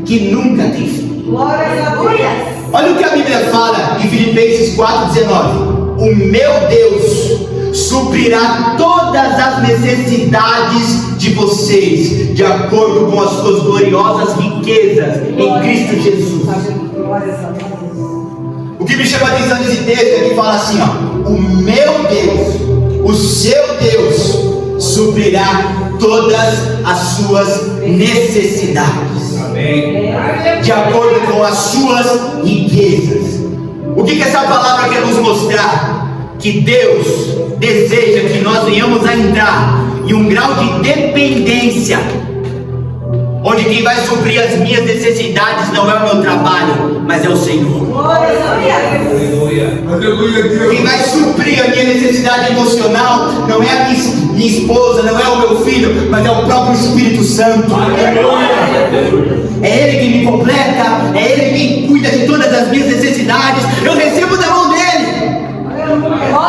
Speaker 1: que nunca tem fim.
Speaker 2: Glória a Deus.
Speaker 1: Olha o que a Bíblia fala em Filipenses 4,19. O meu Deus suprirá todas as necessidades de vocês, de acordo com as suas gloriosas riquezas em Cristo Jesus. O que me chama a atenção nesse texto é que fala assim, ó, o meu Deus, o seu Deus suprirá todas as suas necessidades.
Speaker 3: Amém.
Speaker 1: De acordo com as suas riquezas. O que essa palavra quer nos mostrar? Que Deus deseja que nós venhamos a entrar em um grau de dependência, onde quem vai suprir as minhas necessidades não é o meu trabalho, mas é o Senhor.
Speaker 3: Aleluia. Aleluia, Deus.
Speaker 1: Quem vai suprir a minha necessidade emocional não é a minha esposa, não é o meu filho, mas é o próprio Espírito Santo. É Ele que me completa, é Ele quem cuida de todas as minhas necessidades. Eu recebo da mão dEle.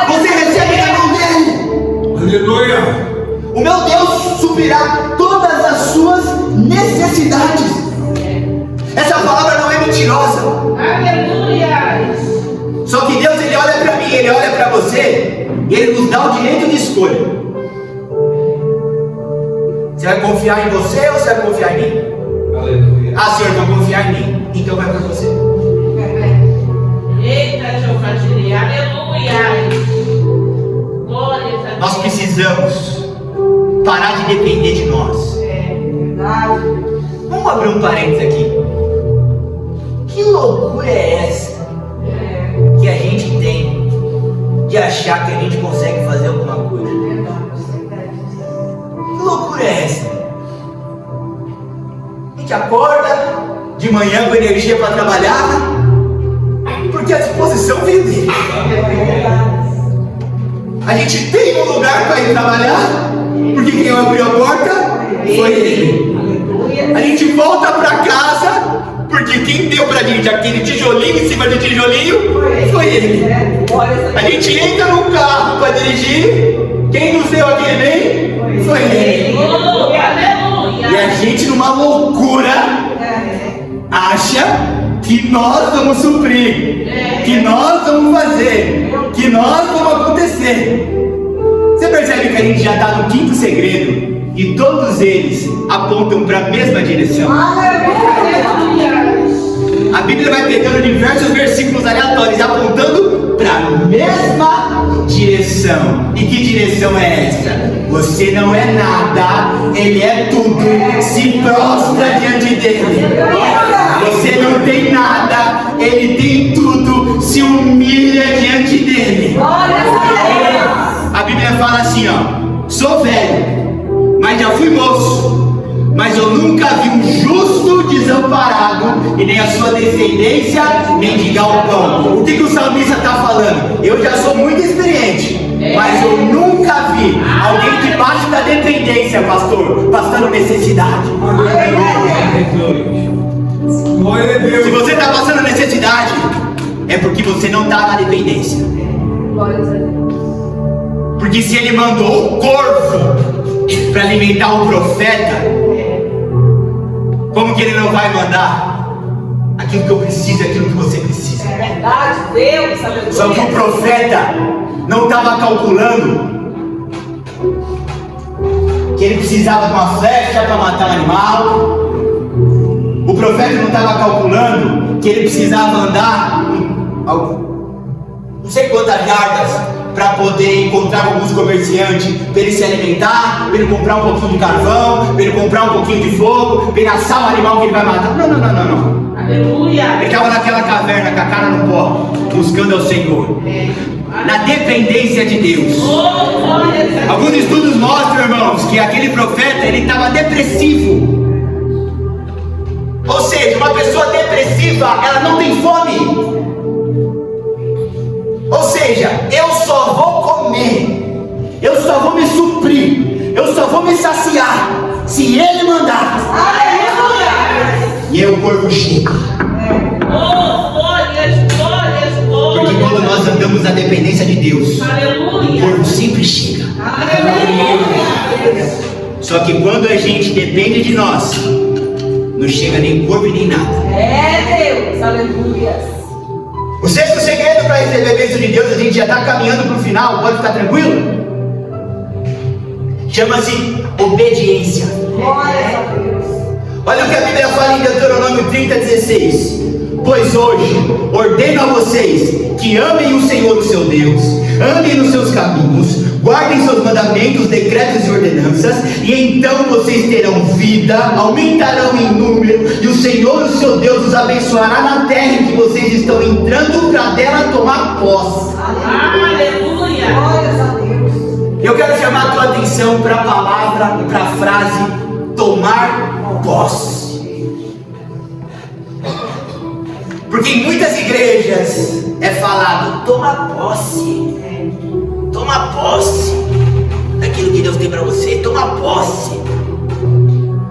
Speaker 1: Você recebe da mão dEle.
Speaker 3: Aleluia.
Speaker 1: O meu Deus suprirá todas as suas necessidades. Essa palavra não é mentirosa.
Speaker 2: Aleluia.
Speaker 1: Só que Deus, Ele olha para mim, Ele olha para você e Ele nos dá o direito de escolha. Você vai confiar em você ou você vai confiar em mim?
Speaker 3: Aleluia.
Speaker 1: Ah, Senhor, vou confiar em mim. Então vai para você.
Speaker 2: Eita, Jeová Jireh. Aleluia. Glória a Deus.
Speaker 1: Nós precisamos parar de depender de nós. Vamos abrir um parênteses aqui. Que loucura é essa que a gente tem de achar que a gente consegue fazer alguma coisa? Que loucura é essa? A gente acorda de manhã com energia para trabalhar, porque a disposição veio dele. A gente tem um lugar para ir trabalhar, porque quem abriu a porta foi ele. A gente volta para casa, porque quem deu para a gente aquele tijolinho em cima de tijolinho foi ele. A gente entra no carro para dirigir, quem nos deu aquele bem foi ele.
Speaker 2: Aleluia.
Speaker 1: E a gente, numa loucura, acha que nós vamos suprir, que nós vamos fazer, que nós vamos acontecer. Você percebe que a gente já está no quinto segredo e todos eles apontam para a mesma direção. A Bíblia vai pegando diversos versículos aleatórios apontando para a mesma direção. E que direção é essa? Você não é nada, Ele é tudo. Se prostra diante dele. Você não tem nada, Ele tem tudo. Se humilha diante dele. A Bíblia fala assim, ó: sou velho, mas já fui moço. Mas eu nunca vi um justo desamparado e nem a sua descendência mendigar o pão. O que o salmista está falando? Eu já sou muito experiente, mas eu nunca vi alguém debaixo da dependência, pastor, passando necessidade. Se você está passando necessidade, é porque você não está na dependência. Porque se ele mandou o corvo para alimentar o profeta, como que ele não vai mandar aquilo que eu preciso, aquilo que você precisa?
Speaker 2: É verdade, Deus, aleluia.
Speaker 1: Só que o profeta não estava calculando que ele precisava de uma flecha para matar um animal. O profeta não estava calculando que ele precisava andar não sei quantas jardas para poder encontrar com alguns comerciantes, para ele se alimentar, para ele comprar um pouquinho de carvão, para ele comprar um pouquinho de fogo, para ele assar o animal que ele vai matar. Não.
Speaker 2: Aleluia.
Speaker 1: Ele estava naquela caverna com a cara no pó, buscando ao Senhor, na dependência de Deus. Alguns estudos mostram, irmãos, que aquele profeta, ele estava depressivo. Ou seja, uma pessoa depressiva, ela não tem fome. Ou seja, eu só vou comer, eu só vou me suprir, eu só vou me saciar se ele mandar. E aí o corvo chega. Porque quando nós andamos na dependência de Deus, o corvo sempre chega. Só que quando a gente depende de nós, não chega nem corvo e nem nada.
Speaker 2: É Deus, aleluia.
Speaker 1: O sexto segredo para receber a bênção de Deus, a gente já está caminhando para o final, pode ficar tranquilo? Chama-se obediência.
Speaker 2: Glória a Deus.
Speaker 1: Olha o que a Bíblia fala em Deuteronômio 30:16. Pois hoje ordeno a vocês que amem o Senhor, o seu Deus, andem nos seus caminhos, guardem seus mandamentos, decretos e ordenanças, e então vocês terão vida, aumentarão em número, e o Senhor, o seu Deus, os abençoará na terra em que vocês estão entrando para dela tomar posse.
Speaker 2: Aleluia. Glórias a Deus.
Speaker 1: Eu quero chamar a tua atenção para a palavra e para a frase tomar posse. Porque em muitas igrejas é falado, toma posse daquilo que Deus tem para você, toma posse.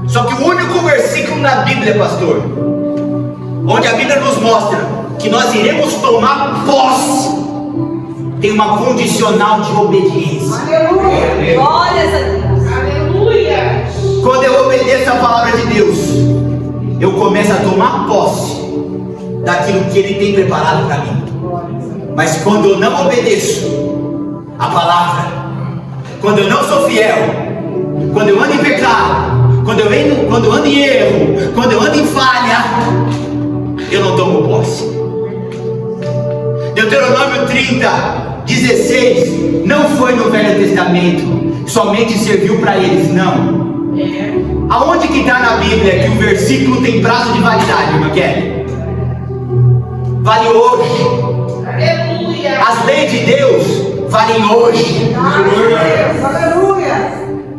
Speaker 1: Só que o único versículo na Bíblia, pastor, onde a Bíblia nos mostra que nós iremos tomar posse, tem uma condicional de obediência.
Speaker 2: Aleluia. Glórias a Deus. Aleluia.
Speaker 1: Quando eu obedeço a palavra de Deus, eu começo a tomar posse daquilo que Ele tem preparado para mim. Mas quando eu não obedeço a palavra, quando eu não sou fiel, quando eu ando em pecado, quando eu ando em erro, quando eu ando em falha, eu não tomo posse. Deuteronômio 30:16 não foi no Velho Testamento, somente serviu para eles, não. Aonde que está na Bíblia que o versículo tem prazo de validade, irmã Kelly? Vale hoje.
Speaker 2: Aleluia.
Speaker 1: As leis de Deus valem hoje.
Speaker 2: Aleluia.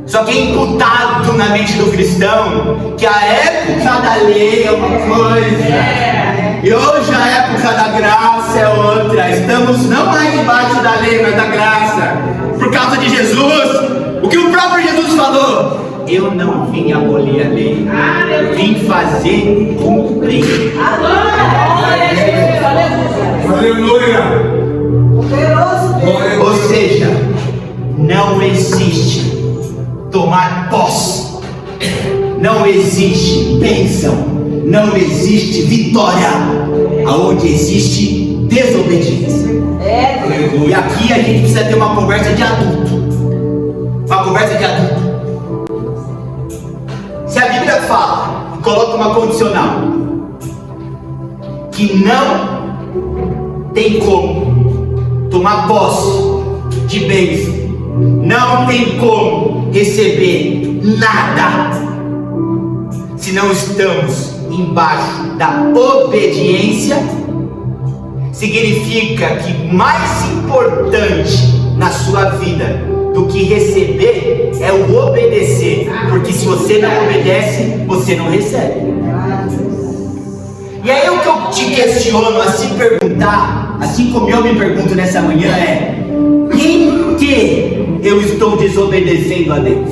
Speaker 1: Só que é imputado na mente do cristão que a época da lei é uma coisa e hoje a época da graça é outra. Estamos não mais debaixo da lei, mas da graça. Por causa de Jesus, o que o próprio Jesus falou: eu não vim abolir a lei, vim fazer cumprir.
Speaker 3: Aleluia.
Speaker 1: Ou seja, não existe tomar posse, não existe bênção não existe vitória aonde existe desobediência. E aqui a gente precisa ter uma conversa de adulto. Uma conversa de adulto. Se a Bíblia fala e coloca uma condicional que não tem como tomar posse de bens, não tem como receber nada se não estamos embaixo da obediência, significa que mais importante na sua vida do que receber é o obedecer, porque se você não obedece, você não recebe. E aí o que eu te questiono a se perguntar, assim como eu me pergunto nessa manhã, é: em que eu estou desobedecendo a Deus?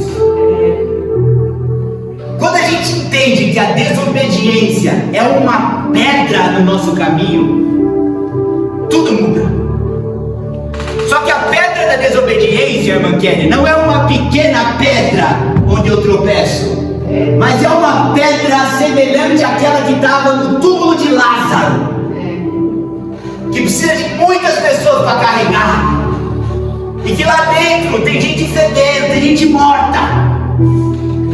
Speaker 1: Quando a gente entende que a desobediência é uma pedra no nosso caminho, tudo muda. Só que a pedra da desobediência, irmã Kelly, não é uma pequena pedra onde eu tropeço, mas é uma pedra semelhante àquela que estava no túmulo de Lázaro, que precisa de muitas pessoas para carregar, e que lá dentro tem gente fedendo, tem gente morta.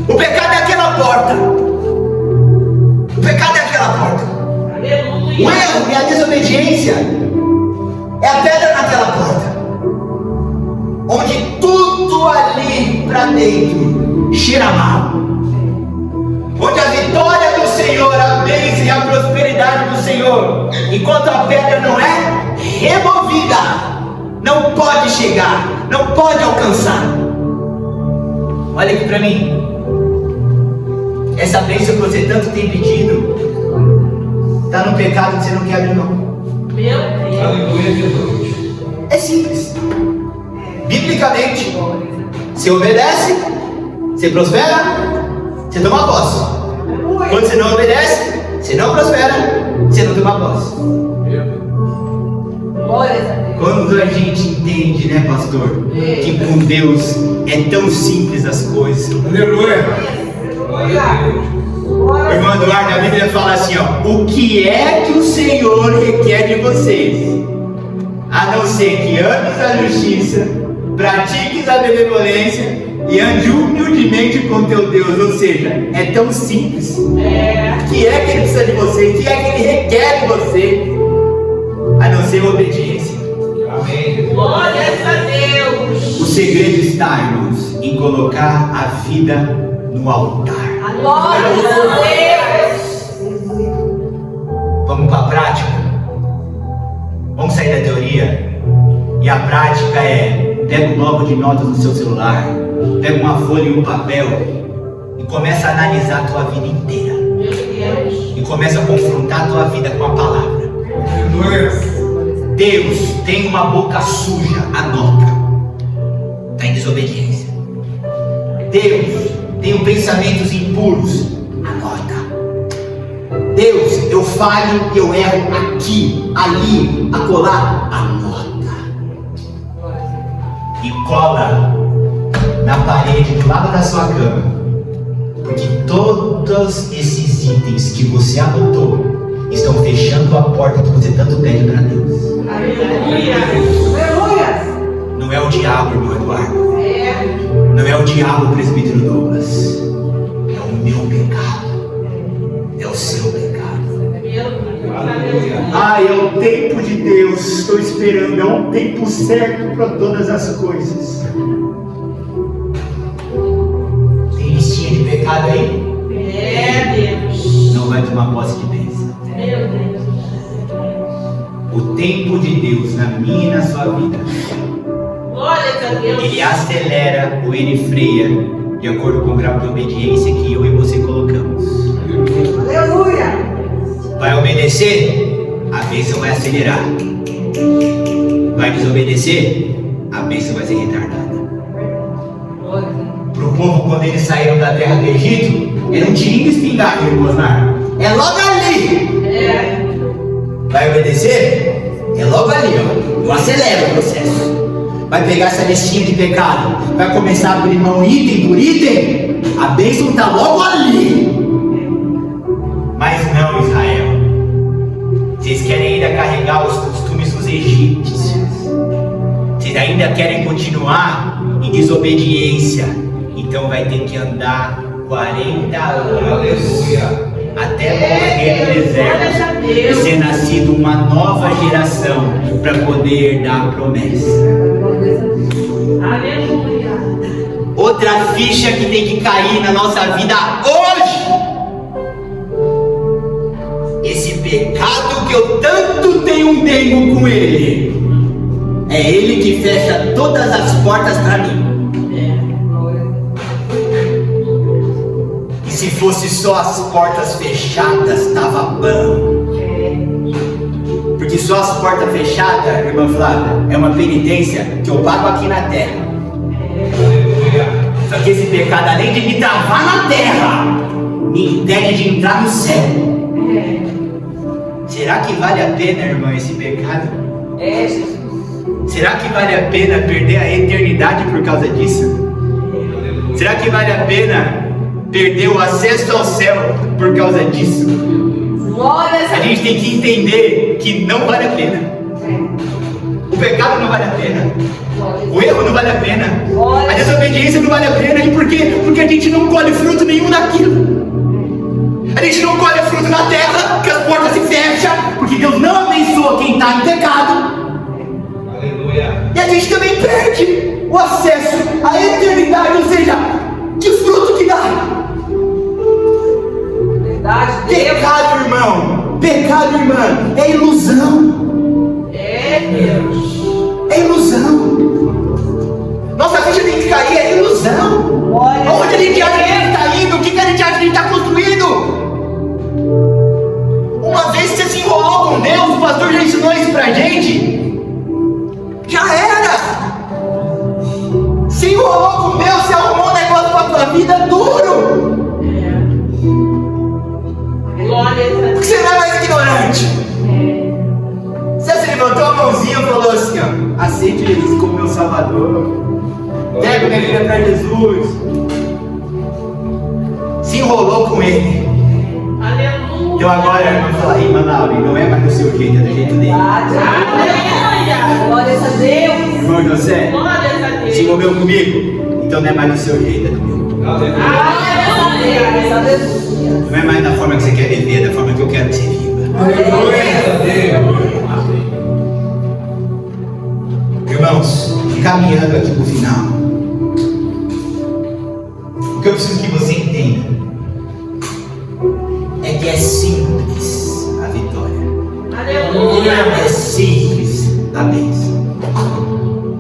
Speaker 1: O pecado é aquela porta. O pecado é aquela porta.
Speaker 2: Aleluia.
Speaker 1: O erro e a desobediência é a pedra naquela porta, onde tudo ali para dentro cheira mal, onde a vitória do Senhor, a bênção e a prosperidade do Senhor, enquanto a pedra não é removida, não pode chegar, não pode alcançar. Olha aqui para mim. Essa bênção que você tanto tem pedido está no pecado que você não quer abrir mão.
Speaker 2: Meu Deus.
Speaker 3: Aleluia, Jesus.
Speaker 1: É simples. Biblicamente, você obedece, você prospera, você toma posse. Quando você não obedece, você não prospera, você não toma posse. Quando a gente entende, né, pastor, que com Deus é tão simples as coisas.
Speaker 3: Aleluia.
Speaker 1: Irmão Eduardo, a Bíblia fala assim, ó: o que é que o Senhor requer de vocês? A não ser que ames a justiça, pratiques a benevolência e ande humildemente com teu Deus. Ou seja, é tão simples. O que é que Ele precisa de você? O que é que Ele requer de você? A não ser obediência.
Speaker 3: Amém.
Speaker 2: Glória a Deus.
Speaker 1: O segredo está, irmãos, em colocar a vida no altar.
Speaker 2: Glória a Deus.
Speaker 1: Vamos para a prática? Vamos sair da teoria? E a prática é: pega um bloco de notas no seu celular, pega uma folha e um papel e começa a analisar a tua vida inteira.
Speaker 2: Meu Deus.
Speaker 1: E começa a confrontar a tua vida com a palavra.
Speaker 3: Aleluia.
Speaker 1: Deus tem uma boca suja, anota. Está em desobediência. Deus tem pensamentos impuros, anota. Deus, eu falho e eu erro aqui, ali, acolá, anota. E cola na parede do lado da sua cama, porque todos esses itens que você anotou estão fechando a porta que você tanto pede para Deus.
Speaker 2: Aleluia.
Speaker 1: Não é o diabo, irmão Eduardo. Não é o diabo, presbítero Douglas. É o meu pecado. É o seu pecado.
Speaker 2: Meu Deus.
Speaker 1: Ah, é o tempo de Deus. Estou esperando. É um tempo certo para todas as coisas. Tem listinha de pecado aí?
Speaker 2: Deus.
Speaker 1: Não vai tomar posse de bênção.
Speaker 2: Meu Deus.
Speaker 1: O tempo de Deus na minha e na sua vida,
Speaker 2: Glória a Deus.
Speaker 1: ele acelera ou ele freia de acordo com o grau de obediência que eu e você colocamos. Vai obedecer, a bênção vai acelerar. Vai desobedecer, a bênção vai ser retardada. Para o povo, quando eles saíram da terra do Egito, era um tirinho de espingarda, irmão Osmar. É logo ali. Vai obedecer? É logo ali, ó. Eu acelero o processo. Vai pegar essa listinha de pecado, vai começar a abrir mão item por item, a bênção está logo ali. Mas egípcios. Vocês ainda querem continuar em desobediência, então vai ter que andar 40 anos
Speaker 3: Aleluia.
Speaker 1: até morrer no deserto e ser nascido uma nova geração para poder herdar a promessa.
Speaker 2: Aleluia.
Speaker 1: Outra ficha que tem que cair na nossa vida hoje: esse pecado que eu tanto tenho um dengo com ele, é ele que fecha todas as portas para mim. E se fosse só as portas fechadas, tava bom. Porque só as portas fechadas, irmã Flávia, é uma penitência que eu pago aqui na terra.
Speaker 3: Aleluia.
Speaker 1: Só que esse pecado, além de me travar na terra, me impede de entrar no céu. Será que vale a pena, irmão, esse pecado? Será que vale a pena perder a eternidade por causa disso? Será que vale a pena perder o acesso ao céu por causa disso? A gente tem que entender que não vale a pena. O pecado não vale a pena. O erro não vale a pena. A desobediência não vale a pena. E por quê? Porque a gente não colhe fruto nenhum daquilo. A gente não colhe fruto na terra, que as portas se fecham, porque Deus não abençoa quem está em pecado.
Speaker 3: Aleluia.
Speaker 1: E a gente também perde o acesso à eternidade, ou seja, que fruto que dá? Pecado, irmão, pecado, irmã, é ilusão. É ilusão. Nossa ficha tem que cair, é ilusão. Onde a gente acha que a gente está indo? O que a gente acha que a gente está construindo? Uma vez que você se enrolou com Deus, o pastor já ensinou isso pra gente, já era. Se enrolou com Deus, você arrumou um negócio pra tua vida duro. Porque você não é mais ignorante. Você se levantou a mãozinha e falou assim, ó: aceite Jesus como meu Salvador, entrego minha vida para Jesus. Se enrolou com Ele.
Speaker 2: Aleluia.
Speaker 1: Então agora, irmão, fala aí, Manaus, não é mais do seu jeito, é do jeito dele.
Speaker 2: Aleluia.
Speaker 1: Irmão José,
Speaker 2: Glórias a Deus.
Speaker 1: se envolveu comigo, então não é mais do seu jeito, é do meu.
Speaker 3: Aleluia.
Speaker 1: Não é mais da forma que você quer viver, é da forma que eu quero que você viva. Irmãos, caminhando aqui pro final, o que eu preciso que você entenda é que é simples a vitória.
Speaker 2: Aleluia.
Speaker 1: É simples a bênção.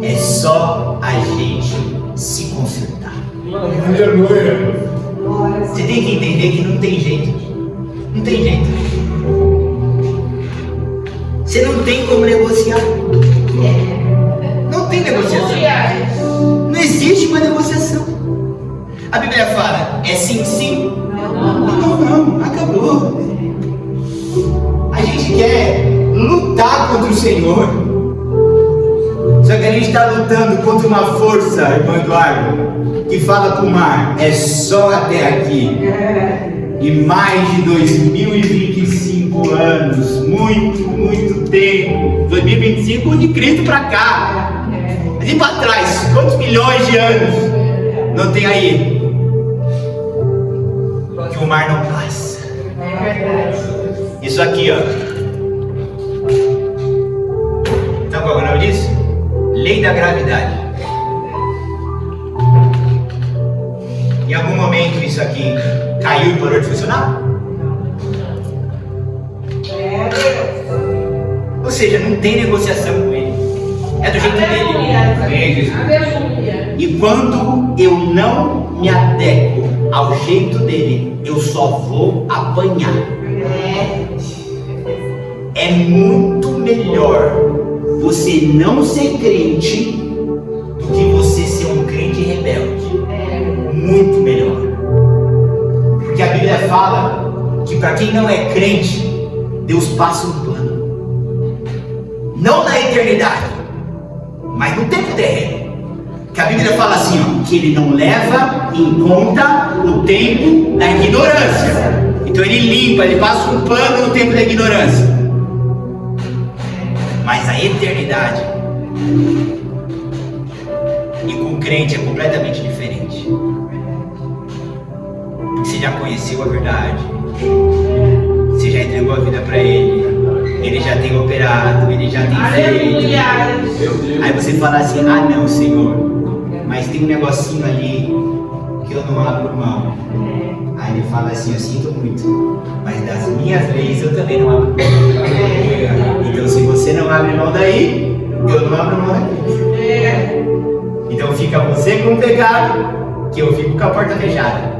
Speaker 1: É só a gente se consertar.
Speaker 3: Aleluia.
Speaker 1: Você tem que entender que não tem jeito. Não tem jeito. Você não tem como negociar. Não tem negociação. Não existe uma negociação. A Bíblia fala, é sim, sim. Não, acabou. A gente quer lutar contra o Senhor. Só que a gente está lutando contra uma força, irmão Eduardo, que fala para o mar, é só até aqui. E mais de 2025 anos, muito tempo. 2025 de Cristo para cá. Ali para trás, quantos milhões de anos não tem aí? Que o mar não passa. Isso aqui, ó. Sabe qual é o nome disso? Lei da gravidade. Em algum momento isso aqui caiu e parou de funcionar? Ou seja, não tem negociação com ele. É do jeito dele.
Speaker 2: Aleluia.
Speaker 1: E quando eu não me adequo ao jeito dele, eu só vou apanhar. É muito melhor você não ser crente do que você ser um crente rebelde. Muito melhor. Porque a Bíblia fala que para quem não é crente, Deus passa um plano. Não na eternidade, mas no tempo terreno. Que a Bíblia fala assim, ó, que ele não leva em conta o tempo da ignorância. Então ele limpa, ele passa um pano no tempo da ignorância. Mas a eternidade e com o crente é completamente diferente. Porque você já conheceu a verdade, você já entregou a vida para Ele já tem operado, Ele já tem feito. Aí você fala assim, ah não, Senhor, mas tem um negocinho ali que eu não abro mão. Aí Ele fala assim, eu sinto muito, mas das minhas leis eu também não abro mão. Então se você não abre mão daí, eu não abro mão daqui. Então fica você com o pecado, que eu fico com a porta fechada.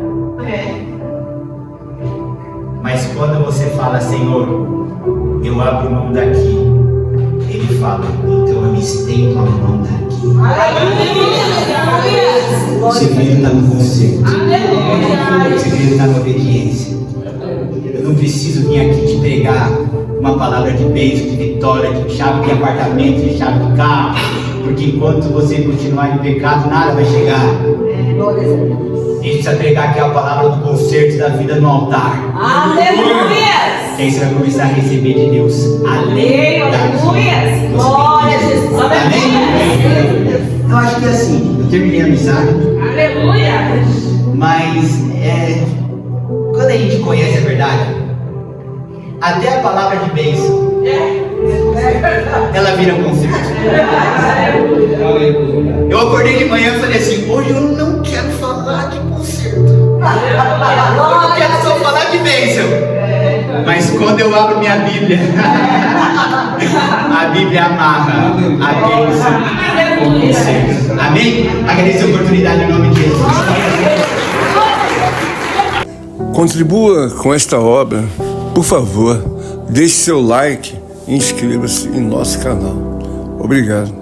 Speaker 1: Mas quando você fala, Senhor, eu abro mão daqui, Ele fala, então eu me estendo a mão daqui. O segredo está no conserto. O segredo está na obediência. Eu não preciso vir aqui te pregar uma palavra de bênção, de vitória, de chave de apartamento, de chave de carro, porque enquanto você continuar em pecado, nada vai chegar. A gente precisa pregar aqui a palavra do conserto da vida no altar.
Speaker 4: Aleluia!
Speaker 1: Que aí você vai começar a receber de Deus a lei
Speaker 4: Aleluia! Glória a Jesus!
Speaker 1: Amém? Eu acho que é assim, eu terminei a mensagem.
Speaker 2: Aleluia!
Speaker 1: Mas quando a gente conhece a verdade, até a palavra de bênção, ela vira conserto. Eu acordei de manhã e falei assim, hoje eu não quero falar de conserto. Eu quero só falar de bênção. Mas quando eu abro minha Bíblia, a Bíblia amarra a bênção com conserto. Amém? Agradeço a oportunidade em nome de Jesus.
Speaker 5: Contribua com esta obra, por favor, deixe seu like e inscreva-se em nosso canal. Obrigado.